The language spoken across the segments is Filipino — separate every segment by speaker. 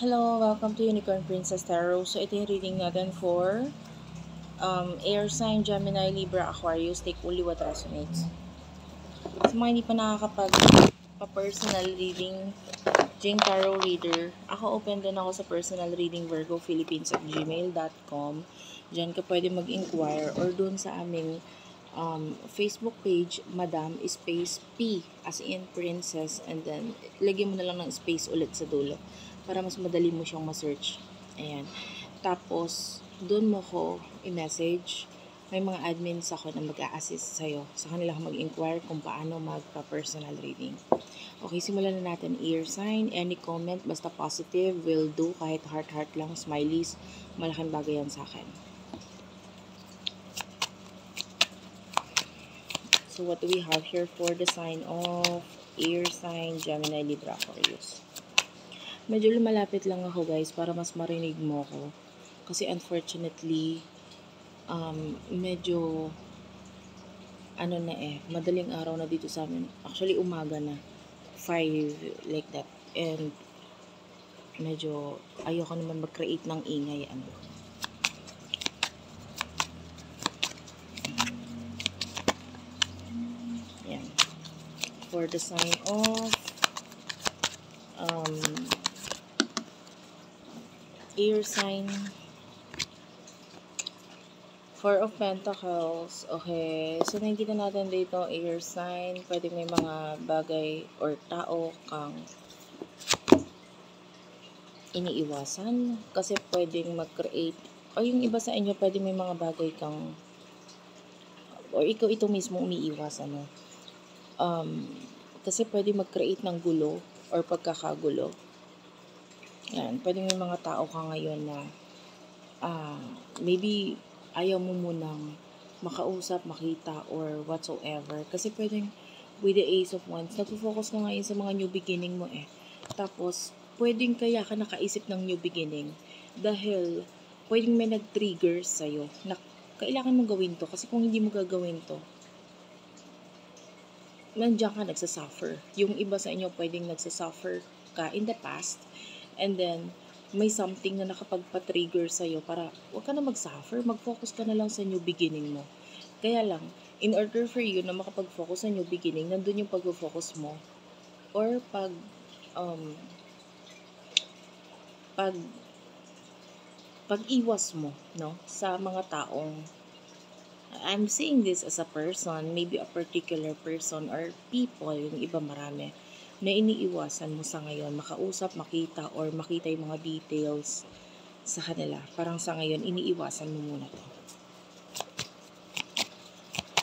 Speaker 1: Hello, welcome to Unicorn Princess Tarot. So, ito yung reading natin for Air Sign, Gemini, Libra, Aquarius. Take only what resonates. Sa mga hindi pa nakakapag-personal reading, Jane Tarot Reader, ako open din ako sa personal reading Virgo Philippines at gmail.com. Diyan ka pwede mag-inquire or dun sa aming Facebook page, Madam Space P as in Princess, and then lagyan mo na lang ng space ulit sa dulo para mas madali mo siyang ma-search. Ayan. Tapos, doon mo ko i-message. May mga admins ako na mag-a-assist sa'yo. Sa kanila ka mag-inquire kung paano magpa-personal reading. Okay, simulan na natin. Ear sign, any comment, basta positive, will do. Kahit heart-heart lang, smileys, malaking bagay yan sa akin. So, what do we have here for the sign of Air sign, Gemini, Libra, Aquarius? Medyo lumalapit lang ako guys para mas marinig mo ko. Kasi unfortunately, medyo madaling araw na dito sa amin. Actually, umaga na. 5, like that. And medyo ayoko naman mag-create ng ingay. Yan. For the sign of Air sign, 4 of Pentacles. Okay. So, nakikita natin dito, air sign. Pwede may mga bagay or tao kang iniiwasan. Kasi pwedeng mag-create. O yung iba sa inyo, pwede may mga bagay kang or ikaw ito mismo umiiwasan. Kasi pwede mag-create ng gulo or pagkakagulo. Yan. Pwede may mga tao ka ngayon na maybe ayaw mo munang makausap, makita, or whatsoever. Kasi pwedeng with the Ace of Wands, nag-focus ka ngayon sa mga new beginning mo eh. Tapos, pwedeng kaya ka nakaisip ng new beginning dahil pwedeng may nag-trigger sa'yo na kailangan mong gawin to. Kasi kung hindi mo gagawin to, nandiyan ka nagsasuffer. Yung iba sa inyo pwedeng nagsasuffer ka in the past, and then may something na nakapagpa-trigger sa'yo para huwag ka na mag-suffer, mag-focus ka na lang sa new beginning mo. Kaya lang, in order for you na makapag-focus sa new beginning, nandun yung pag-focus mo or pag-iwas mo, no, sa mga taong I'm saying this as a person, maybe a particular person or people, yung iba marami, na iniiwasan mo sa ngayon, makausap, makita, or makita yung mga details sa kanila. Parang sa ngayon, iniiwasan mo muna to.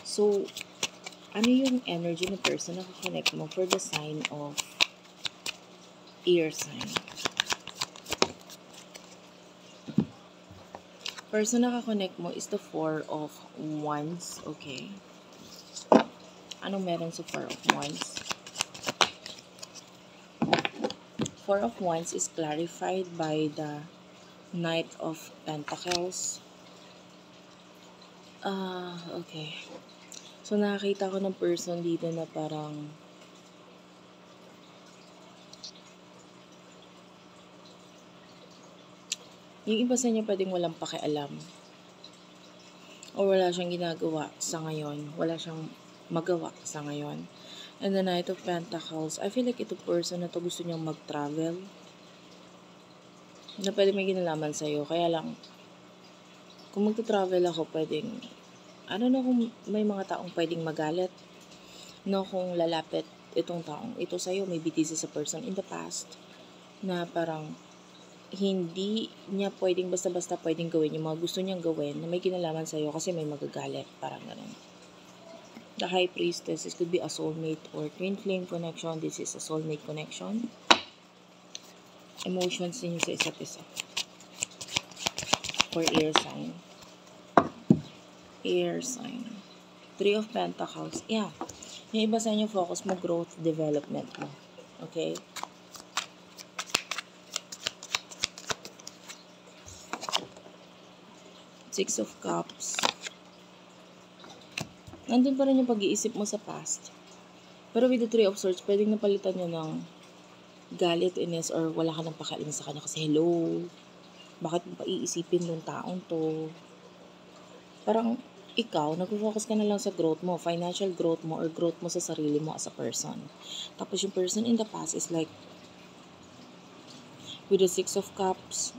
Speaker 1: So, ano yung energy ng person na kakonect mo for the sign of Air sign? Person na kakonect mo is the 4 of Wands. Okay. Anong meron sa 4 of Wands? 4 of Wands is clarified by the Knight of Pentacles. Okay. So, nakakita ko ng person dito na parang yung iba sa inyo pwedeng walang pakialam o wala siyang ginagawa sa ngayon. Wala siyang magawa sa ngayon. And the Knight of Pentacles, I feel like ito person na to gusto niyang mag-travel. Na pwede may ginalaman sa'yo. Kaya lang, kung mag-travel ako, pwedeng, I don't know kung may mga taong pwedeng magalit. No, kung lalapit itong taong ito sa'yo, maybe this is a person in the past na parang hindi niya pwedeng basta-basta pwedeng gawin yung mga gusto niyang gawin na may kinalaman sa'yo kasi may magagalit. Parang ganun. The High Priestess, this could be a soulmate or twin flame connection. This is a soulmate connection. Emotions niyo sa isa't isa. For air sign. Air sign. 3 of Pentacles. Yeah. Yung iba sa inyo, focus mo, growth, development mo. Okay? Six of Cups. Nandun pa rin yung pag-iisip mo sa past. Pero with the 3 of Swords, pwedeng napalitan nyo ng galit, inis, or wala ka nang pakialam sa kanya kasi hello, bakit mo pa iisipin nung taong to? Parang ikaw, nag-focus ka na lang sa growth mo, financial growth mo, or growth mo sa sarili mo as a person. Tapos yung person in the past is like, with the Six of Cups,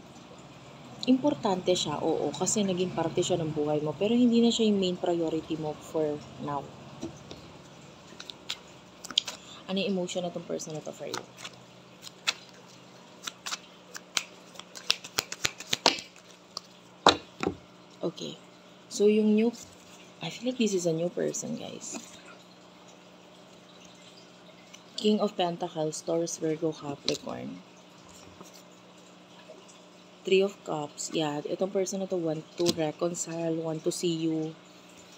Speaker 1: importante siya, oo, kasi naging parte siya ng buhay mo, pero hindi na siya yung main priority mo for now. Ano yung emotion na tong person na to for you? Okay. So, I feel like this is a new person, guys. King of Pentacles, Taurus, Virgo, Capricorn. Three of Cups. Yeah, itong person na to want to reconcile, want to see you.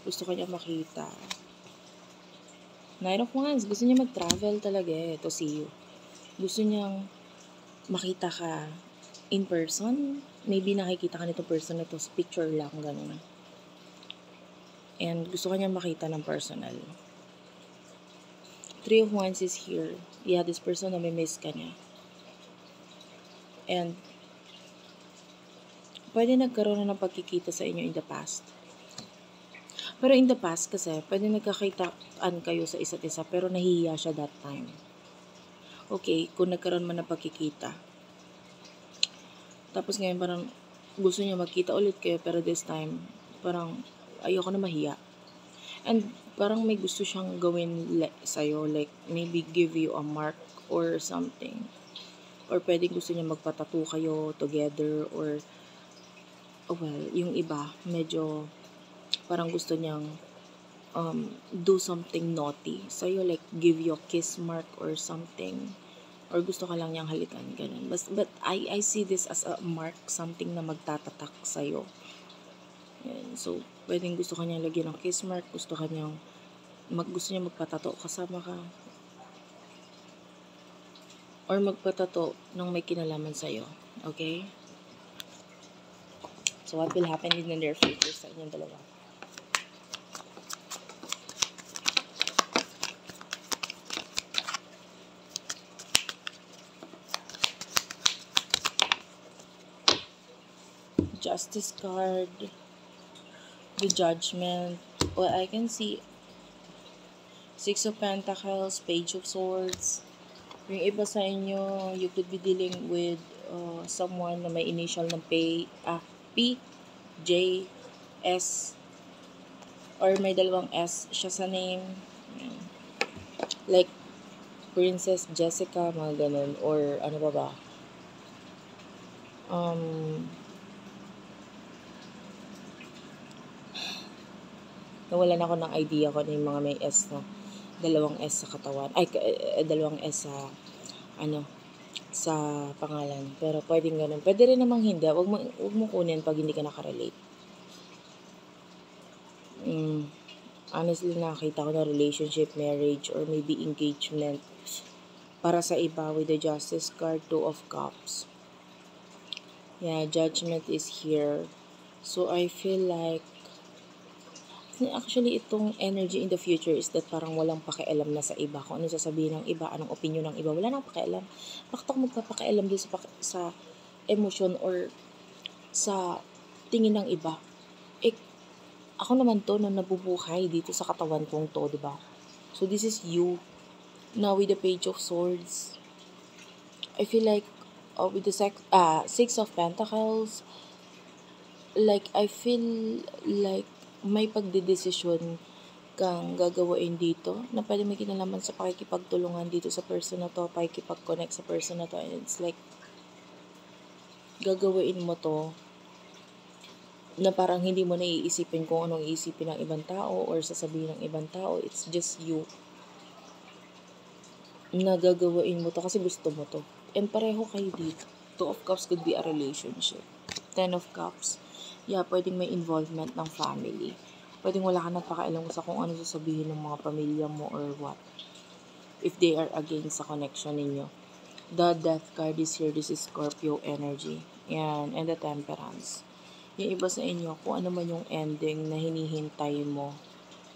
Speaker 1: Gusto kanya makita. Nine of Wands. Gusto niya mag-travel talaga to see you. Gusto niyang makita ka in person. Maybe nakikita ka nitong person na to sa picture lang, ganun. And gusto kanya makita ng personal. Three of Wands is here. Yeah, this person na may miss ka niya. And pwede nagkaroon na ng pagkikita sa inyo in the past. Pero in the past kasi, pwede nagkakitaan kayo sa isa't isa pero nahihiya siya that time. Okay, kung nagkaroon man ng pagkikita. Tapos ngayon parang gusto niya magkita ulit kayo pero this time, parang ayoko na mahiya. And parang may gusto siyang gawin sa'yo, like maybe give you a mark or something. Or pwedeng gusto niya magpatattoo kayo together or well, yung iba, medyo parang gusto niyang do something naughty sa'yo, like give you a kiss mark or something. Or gusto ka lang niyang halikan, ganun. But I see this as a mark, something na magtatatak sa'yo. Yan. So, pwedeng gusto ka niyang lagyan ng kiss mark, gusto niya magpatato kasama ka. Or magpatato ng may kinalaman sa'yo. Okay? So, what will happen in the near future sa inyong dalawa? Justice card. The Judgment. Well, I can see Six of Pentacles, Page of Swords. Yung iba sa inyo, you could be dealing with someone na may initial ng P, J, S, or may dalawang S siya sa name. Like, Princess Jessica, mga ganun. Or ano ba? Nawalan ako ng idea ko na yung mga may S na dalawang S sa katawan. Dalawang S sa sa pangalan. Pero pwedeng ganun. Pwede rin namang hindi. Huwag mo kunin pag hindi ka nakarelate. Honestly, nakita ko na relationship, marriage, or maybe engagement. Para sa iba, with the Justice card, Two of Cups. Yeah, Judgment is here. So, I feel like actually, itong energy in the future is that parang walang pakialam na sa iba. Kung ano sasabihin ng iba, anong opinion ng iba, wala nang pakialam. Bakit ako magpapakialam din sa emotion or sa tingin ng iba? Ako naman to na nabubuhay dito sa katawan kong to, diba? So, this is you. Now, with the Page of Swords, I feel like, with the Six of Pentacles, like, I feel like may pagdedesisyon kang gagawain dito na pwede may kinalaman sa pakikipagtulungan dito sa person na to, pakikipag-connect sa person na to, and it's like gagawain mo to na parang hindi mo naiisipin kung anong iisipin ng ibang tao or sasabihin ng ibang tao. It's just you na gagawain mo to kasi gusto mo to. And pareho kayo dito. Two of Cups could be a relationship. Ten of Cups, yeah, pwedeng may involvement ng family. Pwedeng wala ka nang pakialam sa kung ano sasabihin ng mga pamilya mo or what. If they are against sa connection ninyo. The Death card is here. This is Scorpio energy. Yan. And the Temperance. Yung iba sa inyo, kung ano man yung ending na hinihintay mo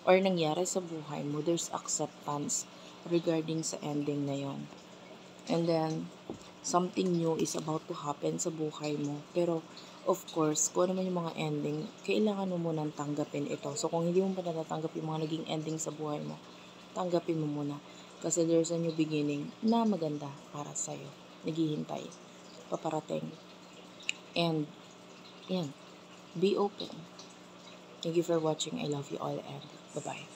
Speaker 1: or nangyari sa buhay mo, there's acceptance regarding sa ending na yon. And then, something new is about to happen sa buhay mo. Pero, of course, kung ano man yung mga ending, kailangan mo munang tanggapin ito. So, kung hindi mo pa natatanggap yung mga naging ending sa buhay mo, tanggapin mo muna. Kasi there's a new beginning na maganda para sa'yo. Naghihintay. Paparating. And, yan. Be open. Thank you for watching. I love you all and bye-bye.